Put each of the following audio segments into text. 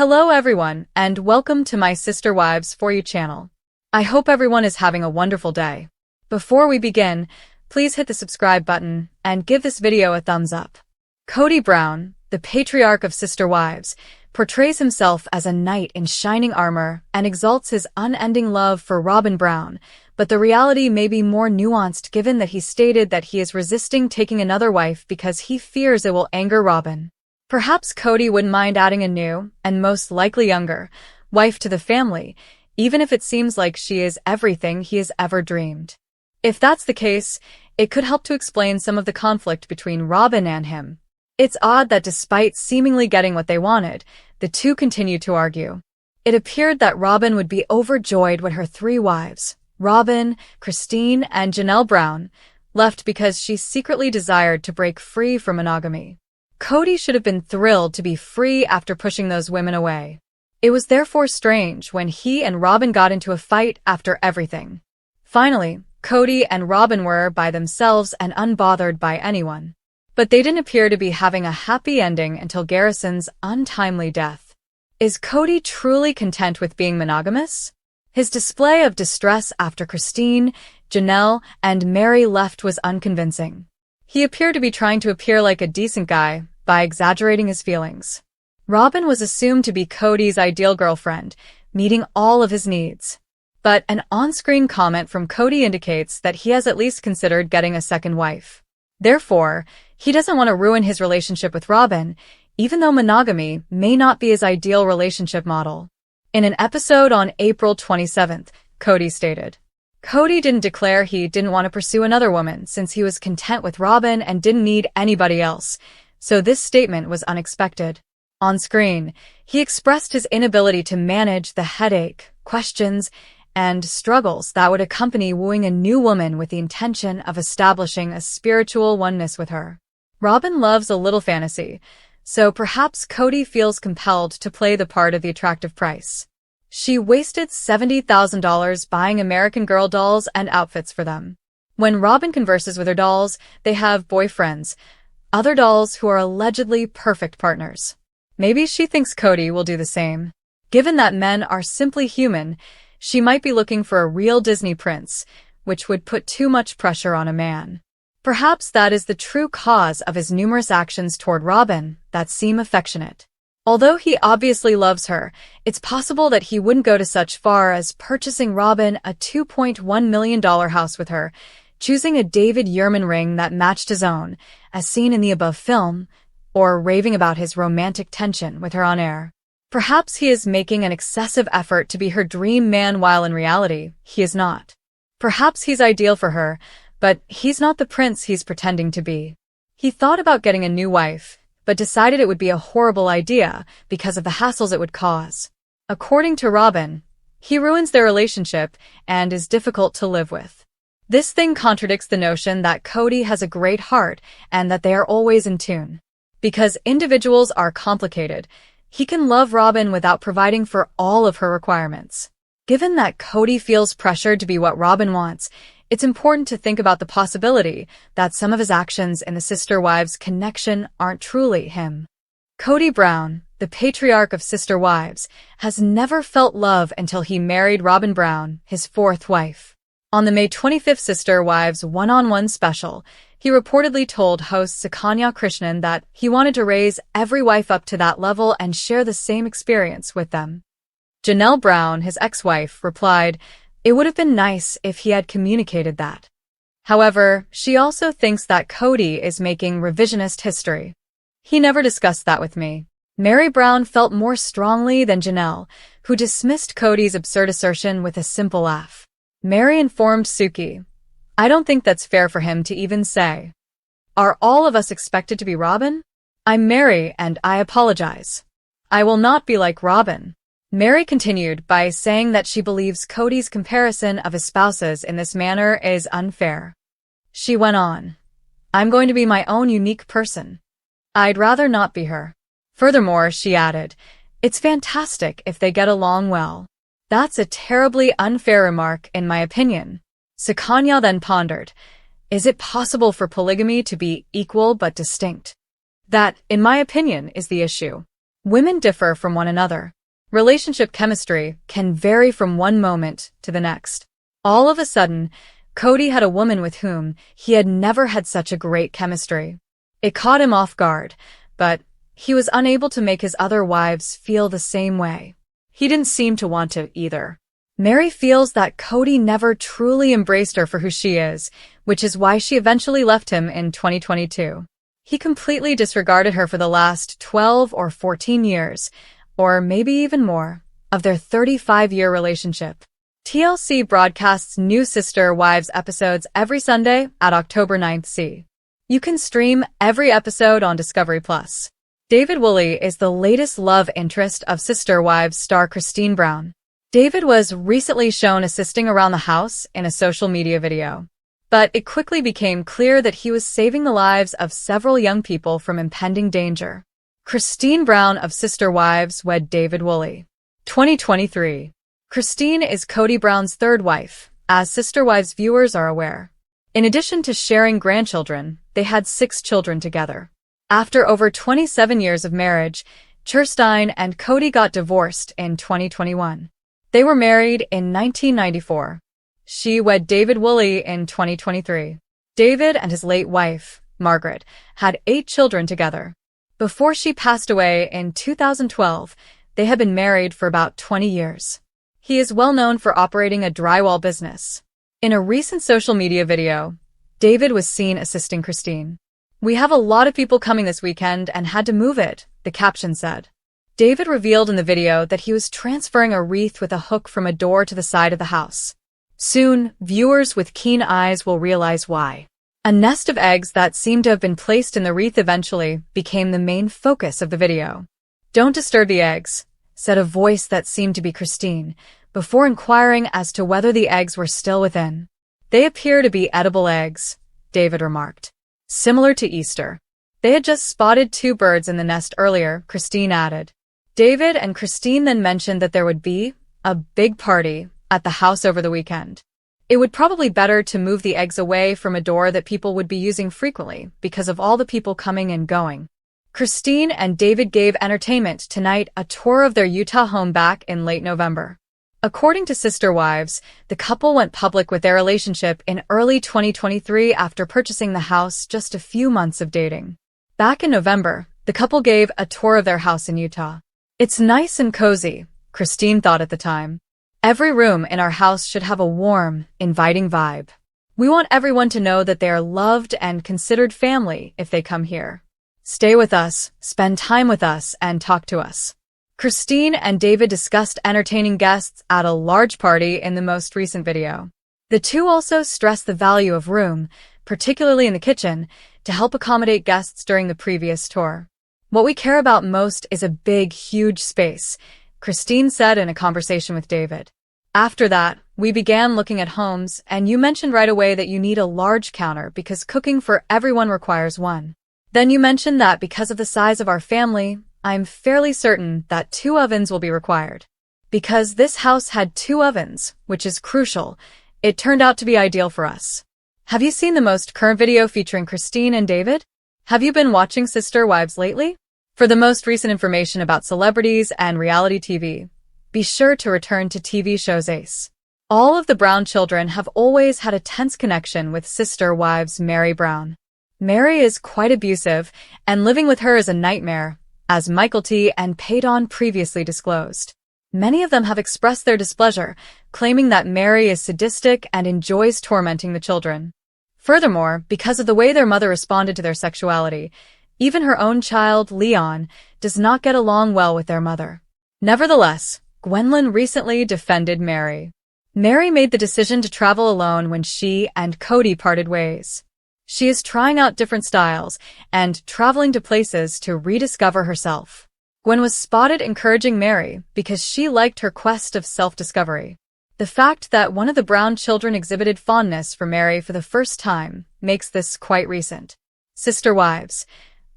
Hello everyone, and welcome to my Sister Wives For You channel. I hope everyone is having a wonderful day. Before we begin, please hit the subscribe button and give this video a thumbs up. Kody Brown, the patriarch of Sister Wives, portrays himself as a knight in shining armor and exalts his unending love for Robyn Brown, but the reality may be more nuanced given that he stated that he is resisting taking another wife because he fears it will anger Robyn. Perhaps Kody wouldn't mind adding a new, and most likely younger, wife to the family, even if it seems like she is everything he has ever dreamed. If that's the case, it could help to explain some of the conflict between Robyn and him. It's odd that despite seemingly getting what they wanted, the two continued to argue. It appeared that Robyn would be overjoyed when her three wives, Robyn, Christine, and Janelle Brown, left because she secretly desired to break free from monogamy. Kody should have been thrilled to be free after pushing those women away. It was therefore strange when he and Robyn got into a fight after everything. Finally, Kody and Robyn were by themselves and unbothered by anyone. But they didn't appear to be having a happy ending until Garrison's untimely death. Is Kody truly content with being monogamous? His display of distress after Christine, Janelle, and Mary left was unconvincing. He appeared to be trying to appear like a decent guy by exaggerating his feelings. Robyn was assumed to be Kody's ideal girlfriend, meeting all of his needs. But an on-screen comment from Kody indicates that he has at least considered getting a second wife. Therefore, he doesn't want to ruin his relationship with Robyn, even though monogamy may not be his ideal relationship model. In an episode on April 27th, Kody stated, Kody didn't declare he didn't want to pursue another woman since he was content with Robyn and didn't need anybody else, so this statement was unexpected. On screen, he expressed his inability to manage the headache, questions, and struggles that would accompany wooing a new woman with the intention of establishing a spiritual oneness with her. Robyn loves a little fantasy, so perhaps Kody feels compelled to play the part of the attractive price. She wasted $70,000 buying American Girl dolls and outfits for them. When Robyn converses with her dolls, they have boyfriends, other dolls who are allegedly perfect partners. Maybe she thinks Kody will do the same. Given that men are simply human, she might be looking for a real Disney prince, which would put too much pressure on a man. Perhaps that is the true cause of his numerous actions toward Robyn that seem affectionate. Although he obviously loves her, it's possible that he wouldn't go to such far as purchasing Robyn a $2.1 million house with her, choosing a David Yurman ring that matched his own, as seen in the above film, or raving about his romantic tension with her on air. Perhaps he is making an excessive effort to be her dream man while in reality, he is not. Perhaps he's ideal for her, but he's not the prince he's pretending to be. He thought about getting a new wife, but decided it would be a horrible idea because of the hassles it would cause. According to Robyn, he ruins their relationship and is difficult to live with. This thing contradicts the notion that Kody has a great heart and that they are always in tune. Because individuals are complicated, he can love Robyn without providing for all of her requirements. Given that Kody feels pressured to be what Robyn wants, it's important to think about the possibility that some of his actions in the Sister Wives connection aren't truly him. Kody Brown, the patriarch of Sister Wives, has never felt love until he married Robyn Brown, his fourth wife. On the May 25th Sister Wives one-on-one special, he reportedly told host Sukanya Krishnan that he wanted to raise every wife up to that level and share the same experience with them. Janelle Brown, his ex-wife, replied, "It would have been nice if he had communicated that." However, she also thinks that Kody is making revisionist history. He never discussed that with me. Mary Brown felt more strongly than Janelle, who dismissed Kody's absurd assertion with a simple laugh. Mary informed Suki, "I don't think that's fair for him to even say. Are all of us expected to be Robyn? I'm Mary and I apologize. I will not be like Robyn." Mary continued by saying that she believes Kody's comparison of his spouses in this manner is unfair. She went on, "I'm going to be my own unique person. I'd rather not be her." Furthermore, she added, "It's fantastic if they get along well." That's a terribly unfair remark, in my opinion. Sukanya then pondered, "Is it possible for polygamy to be equal but distinct?" That, in my opinion, is the issue. Women differ from one another. Relationship chemistry can vary from one moment to the next. All of a sudden, Kody had a woman with whom he had never had such a great chemistry. It caught him off guard, but he was unable to make his other wives feel the same way. He didn't seem to want to either. Mary feels that Kody never truly embraced her for who she is, which is why she eventually left him in 2022. He completely disregarded her for the last 12 or 14 years, or maybe even more, of their 35-year relationship. TLC broadcasts new Sister Wives episodes every Sunday at October 9th. You can stream every episode on Discovery+. David Woolley is the latest love interest of Sister Wives star Kody Brown. David was recently shown assisting around the house in a social media video. But it quickly became clear that he was saving the lives of several young people from impending danger. Kody Brown of Sister Wives wed David Woolley. 2023. Kody is Kody Brown's third wife, as Sister Wives viewers are aware. In addition to sharing grandchildren, they had 6 children together. After over 27 years of marriage, Kody and Kody got divorced in 2021. They were married in 1994. She wed David Woolley in 2023. David and his late wife, Margaret, had 8 children together. Before she passed away in 2012, they had been married for about 20 years. He is well known for operating a drywall business. In a recent social media video, David was seen assisting Kody. "We have a lot of people coming this weekend and had to move it," the caption said. David revealed in the video that he was transferring a wreath with a hook from a door to the side of the house. Soon, viewers with keen eyes will realize why. A nest of eggs that seemed to have been placed in the wreath eventually became the main focus of the video. "Don't disturb the eggs," said a voice that seemed to be Kody, before inquiring as to whether the eggs were still within. "They appear to be edible eggs," David remarked. "Similar to Easter. They had just spotted 2 birds in the nest earlier," Kody added. David and Kody then mentioned that there would be a big party at the house over the weekend. It would probably be better to move the eggs away from a door that people would be using frequently because of all the people coming and going. Kody and David gave Entertainment Tonight a tour of their Utah home back in late November. According to Sister Wives, the couple went public with their relationship in early 2023 after purchasing the house just a few months of dating. Back in November, the couple gave a tour of their house in Utah. "It's nice and cozy," Kody thought at the time. "Every room in our house should have a warm, inviting vibe. We want everyone to know that they are loved and considered family if they come here. Stay with us, spend time with us, and talk to us." Kody and David discussed entertaining guests at a large party in the most recent video. The two also stressed the value of room, particularly in the kitchen, to help accommodate guests during the previous tour. "What we care about most is a big, huge space," Kody said in a conversation with David. "After that, we began looking at homes, and you mentioned right away that you need a large counter because cooking for everyone requires one. Then you mentioned that because of the size of our family, I'm fairly certain that 2 ovens will be required. Because this house had 2 ovens, which is crucial, it turned out to be ideal for us." Have you seen the most current video featuring Kody and David? Have you been watching Sister Wives lately? For the most recent information about celebrities and reality TV, be sure to return to TV shows Ace. All of the Brown children have always had a tense connection with Sister Wives Mary Brown. Mary is quite abusive, and living with her is a nightmare, as Michael T. and Paydon previously disclosed. Many of them have expressed their displeasure, claiming that Mary is sadistic and enjoys tormenting the children. Furthermore, because of the way their mother responded to their sexuality, even her own child, Leon, does not get along well with their mother. Nevertheless, Gwendolyn recently defended Mary. Mary made the decision to travel alone when she and Kody parted ways. She is trying out different styles and traveling to places to rediscover herself. Gwen was spotted encouraging Mary because she liked her quest of self-discovery. The fact that one of the Brown children exhibited fondness for Mary for the first time makes this quite recent. Sister Wives.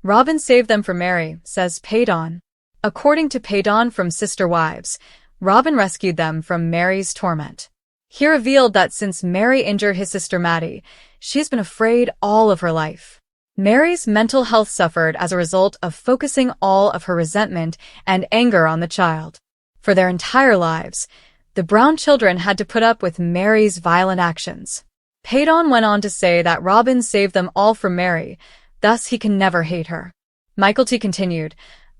Robyn saved them from Mary, says Paydon. According to Paydon from Sister Wives, Robyn rescued them from Mary's torment. He revealed that since Mary injured his sister Maddie, she's been afraid all of her life. Mary's mental health suffered as a result of focusing all of her resentment and anger on the child. For their entire lives, the Brown children had to put up with Mary's violent actions. Paedon went on to say that Robyn saved them all from Mary, thus he can never hate her. Mykelti continued,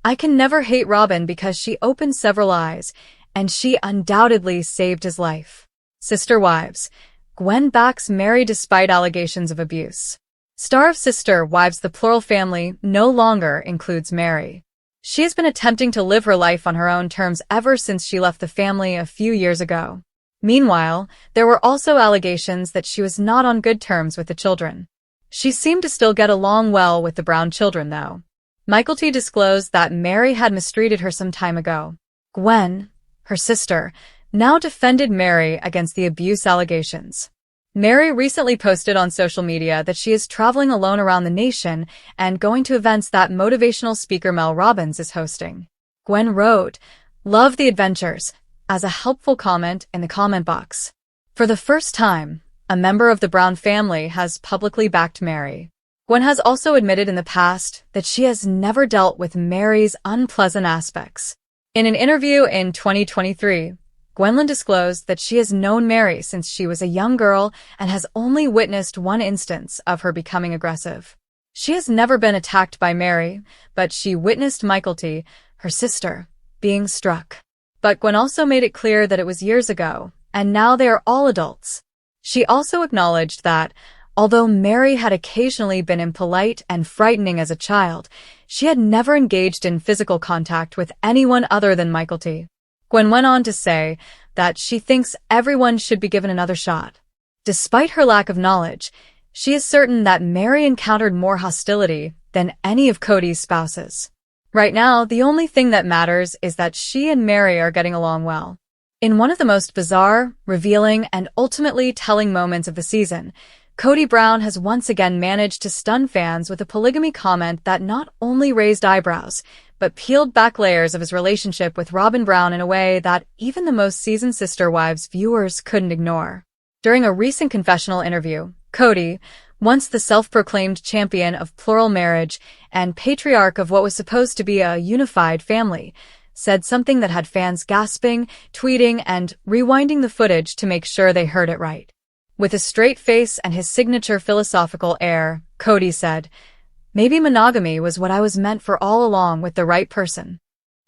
"I can never hate Robyn because she opened several eyes, and she undoubtedly saved his life." Sister Wives. Gwen backs Mary despite allegations of abuse. Star of Sister Wives, the plural family no longer includes Mary. She has been attempting to live her life on her own terms ever since she left the family a few years ago. Meanwhile, there were also allegations that she was not on good terms with the children. She seemed to still get along well with the Brown children, though. Mykelti disclosed that Mary had mistreated her some time ago. Gwen, her sister, now defended Mary against the abuse allegations. Mary recently posted on social media that she is traveling alone around the nation and going to events that motivational speaker Mel Robbins is hosting. Gwen wrote, "Love the adventures," as a helpful comment in the comment box. For the first time, a member of the Brown family has publicly backed Mary. Gwen has also admitted in the past that she has never dealt with Mary's unpleasant aspects. In an interview in 2023, Gwenlyn disclosed that she has known Mary since she was a young girl and has only witnessed one instance of her becoming aggressive. She has never been attacked by Mary, but she witnessed Mykelti, her sister, being struck. But Gwen also made it clear that it was years ago, and now they are all adults. She also acknowledged that, although Mary had occasionally been impolite and frightening as a child, she had never engaged in physical contact with anyone other than Mykelti. Gwen went on to say that she thinks everyone should be given another shot. Despite her lack of knowledge, she is certain that Mary encountered more hostility than any of Kody's spouses. Right now, the only thing that matters is that she and Mary are getting along well. In one of the most bizarre, revealing, and ultimately telling moments of the season, Kody Brown has once again managed to stun fans with a polygamy comment that not only raised eyebrows, but peeled back layers of his relationship with Robyn Brown in a way that even the most seasoned Sister Wives viewers couldn't ignore. During a recent confessional interview, Kody, once the self-proclaimed champion of plural marriage and patriarch of what was supposed to be a unified family, said something that had fans gasping, tweeting, and rewinding the footage to make sure they heard it right. With a straight face and his signature philosophical air, Kody said, "Maybe monogamy was what I was meant for all along with the right person."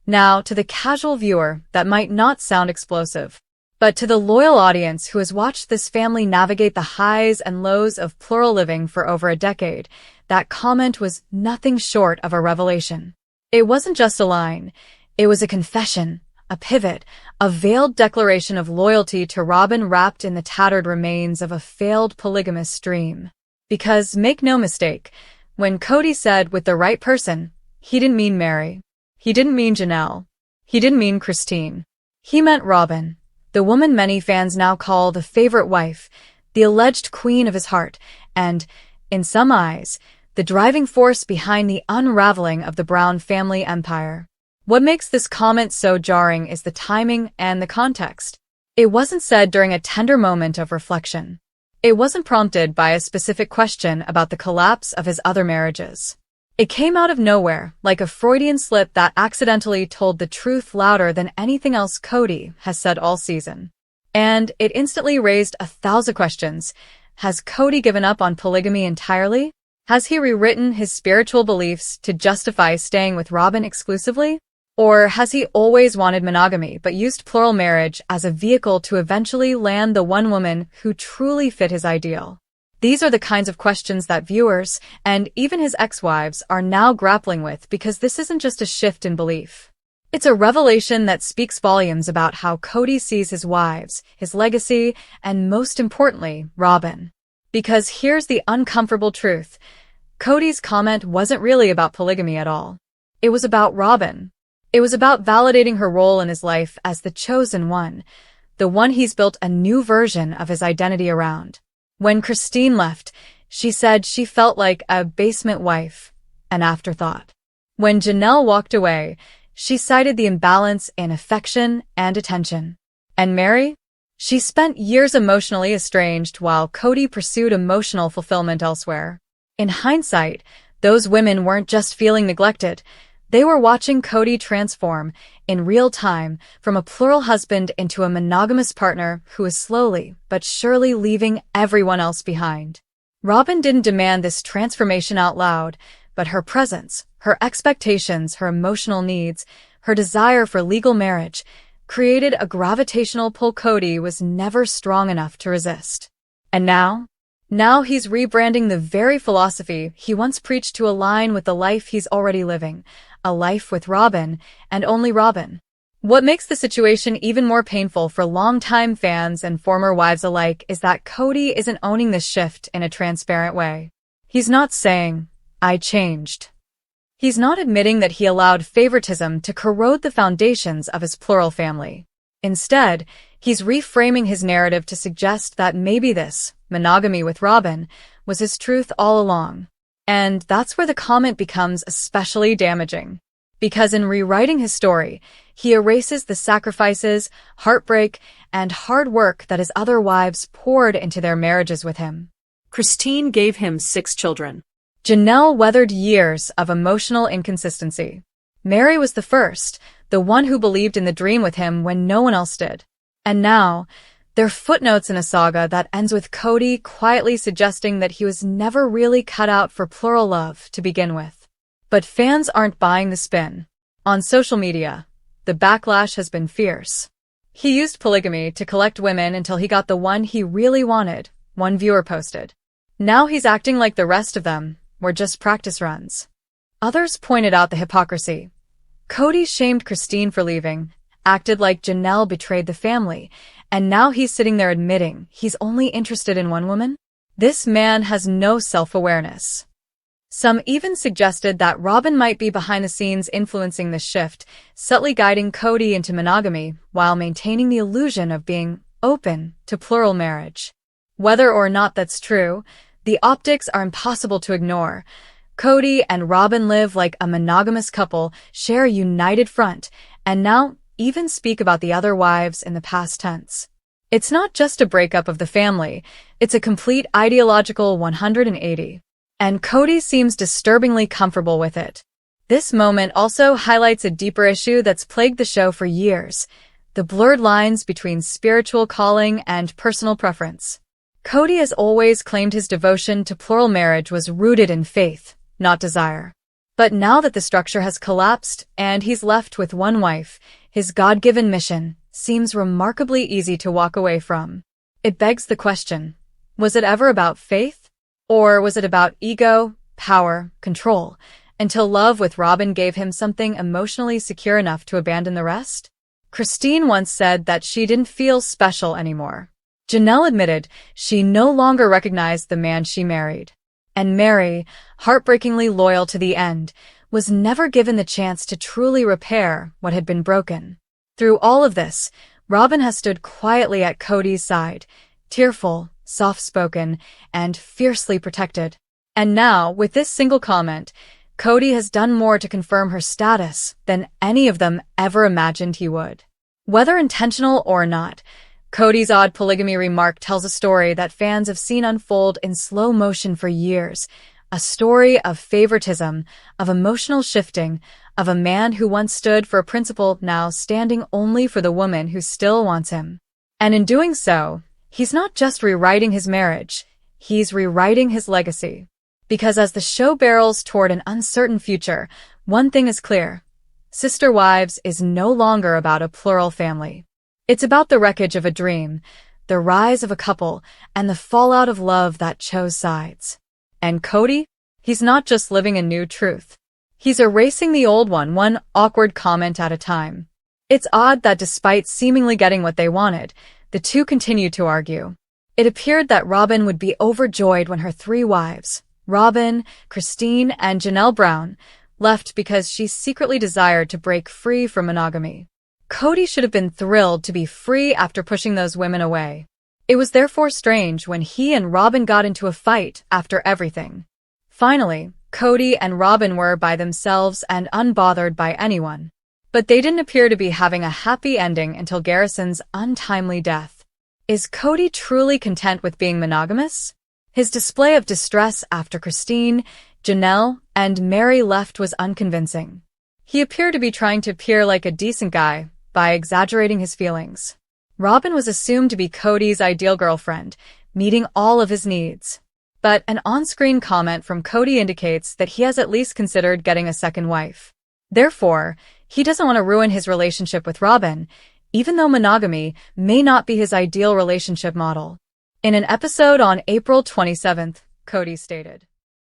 Now, to the casual viewer, that might not sound explosive. But to the loyal audience who has watched this family navigate the highs and lows of plural living for over a decade, that comment was nothing short of a revelation. It wasn't just a line. It was a confession, a pivot, a veiled declaration of loyalty to Robyn wrapped in the tattered remains of a failed polygamous dream. Because, make no mistake, when Kody said with the right person, he didn't mean Mary. He didn't mean Janelle. He didn't mean Christine. He meant Robyn, the woman many fans now call the favorite wife, the alleged queen of his heart, and, in some eyes, the driving force behind the unraveling of the Brown family empire. What makes this comment so jarring is the timing and the context. It wasn't said during a tender moment of reflection. It wasn't prompted by a specific question about the collapse of his other marriages. It came out of nowhere, like a Freudian slip that accidentally told the truth louder than anything else Kody has said all season. And it instantly raised 1,000 questions. Has Kody given up on polygamy entirely? Has he rewritten his spiritual beliefs to justify staying with Robyn exclusively? Or has he always wanted monogamy but used plural marriage as a vehicle to eventually land the one woman who truly fit his ideal? These are the kinds of questions that viewers, and even his ex-wives, are now grappling with because this isn't just a shift in belief. It's a revelation that speaks volumes about how Kody sees his wives, his legacy, and most importantly, Robyn. Because here's the uncomfortable truth. Kody's comment wasn't really about polygamy at all. It was about Robyn. It was about validating her role in his life as the chosen one, the one he's built a new version of his identity around. When Christine left, she said she felt like a basement wife, an afterthought. When Janelle walked away, she cited the imbalance in affection and attention. And Mary? She spent years emotionally estranged while Kody pursued emotional fulfillment elsewhere. In hindsight, those women weren't just feeling neglected. They were watching Kody transform, in real time, from a plural husband into a monogamous partner who was slowly but surely leaving everyone else behind. Robyn didn't demand this transformation out loud, but her presence, her expectations, her emotional needs, her desire for legal marriage, created a gravitational pull Kody was never strong enough to resist. And now he's rebranding the very philosophy he once preached to align with the life he's already living, a life with Robyn, and only Robyn. What makes the situation even more painful for longtime fans and former wives alike is that Kody isn't owning this shift in a transparent way. He's not saying, "I changed." He's not admitting that he allowed favoritism to corrode the foundations of his plural family. Instead, he's reframing his narrative to suggest that maybe this, monogamy with Robyn, was his truth all along. And that's where the comment becomes especially damaging. Because in rewriting his story, he erases the sacrifices, heartbreak, and hard work that his other wives poured into their marriages with him. Christine gave him 6 children. Janelle weathered years of emotional inconsistency. Mary was the first, the one who believed in the dream with him when no one else did. And now, they're footnotes in a saga that ends with Kody quietly suggesting that he was never really cut out for plural love to begin with. But fans aren't buying the spin. On social media, the backlash has been fierce. He used polygamy to collect women until he got the one he really wanted, one viewer posted. Now he's acting like the rest of them were just practice runs. Others pointed out the hypocrisy. Kody shamed Christine for leaving, acted like Janelle betrayed the family, and now he's sitting there admitting he's only interested in one woman? This man has no self-awareness. Some even suggested that Robyn might be behind the scenes influencing this shift, subtly guiding Kody into monogamy while maintaining the illusion of being open to plural marriage. Whether or not that's true, the optics are impossible to ignore. Kody and Robyn live like a monogamous couple, share a united front, and now even speak about the other wives in the past tense. It's not just a breakup of the family, it's a complete ideological 180. And Kody seems disturbingly comfortable with it. This moment also highlights a deeper issue that's plagued the show for years, the blurred lines between spiritual calling and personal preference. Kody has always claimed his devotion to plural marriage was rooted in faith, not desire. But now that the structure has collapsed and he's left with one wife, his God-given mission seems remarkably easy to walk away from. It begs the question, was it ever about faith? Or was it about ego, power, control, until love with Robyn gave him something emotionally secure enough to abandon the rest? Christine once said that she didn't feel special anymore. Janelle admitted she no longer recognized the man she married. And Mary, heartbreakingly loyal to the end, was never given the chance to truly repair what had been broken. Through all of this, Robyn has stood quietly at Kody's side, tearful, soft-spoken, and fiercely protected. And now, with this single comment, Kody has done more to confirm her status than any of them ever imagined he would. Whether intentional or not, Kody's odd polygamy remark tells a story that fans have seen unfold in slow motion for years, a story of favoritism, of emotional shifting, of a man who once stood for a principle now standing only for the woman who still wants him. And in doing so, he's not just rewriting his marriage, he's rewriting his legacy. Because as the show barrels toward an uncertain future, one thing is clear. Sister Wives is no longer about a plural family. It's about the wreckage of a dream, the rise of a couple, and the fallout of love that chose sides. And Kody? He's not just living a new truth. He's erasing the old one awkward comment at a time. It's odd that despite seemingly getting what they wanted, the two continued to argue. It appeared that Robyn would be overjoyed when her 3 wives, Robyn, Christine, and Janelle Brown, left because she secretly desired to break free from monogamy. Kody should have been thrilled to be free after pushing those women away. It was therefore strange when he and Robyn got into a fight after everything. Finally, Kody and Robyn were by themselves and unbothered by anyone. But they didn't appear to be having a happy ending until Garrison's untimely death. Is Kody truly content with being monogamous? His display of distress after Christine, Janelle, and Mary left was unconvincing. He appeared to be trying to appear like a decent guy by exaggerating his feelings. Robyn was assumed to be Kody's ideal girlfriend, meeting all of his needs. But an on-screen comment from Kody indicates that he has at least considered getting a second wife. Therefore, he doesn't want to ruin his relationship with Robyn, even though monogamy may not be his ideal relationship model. In an episode on April 27th, Kody stated,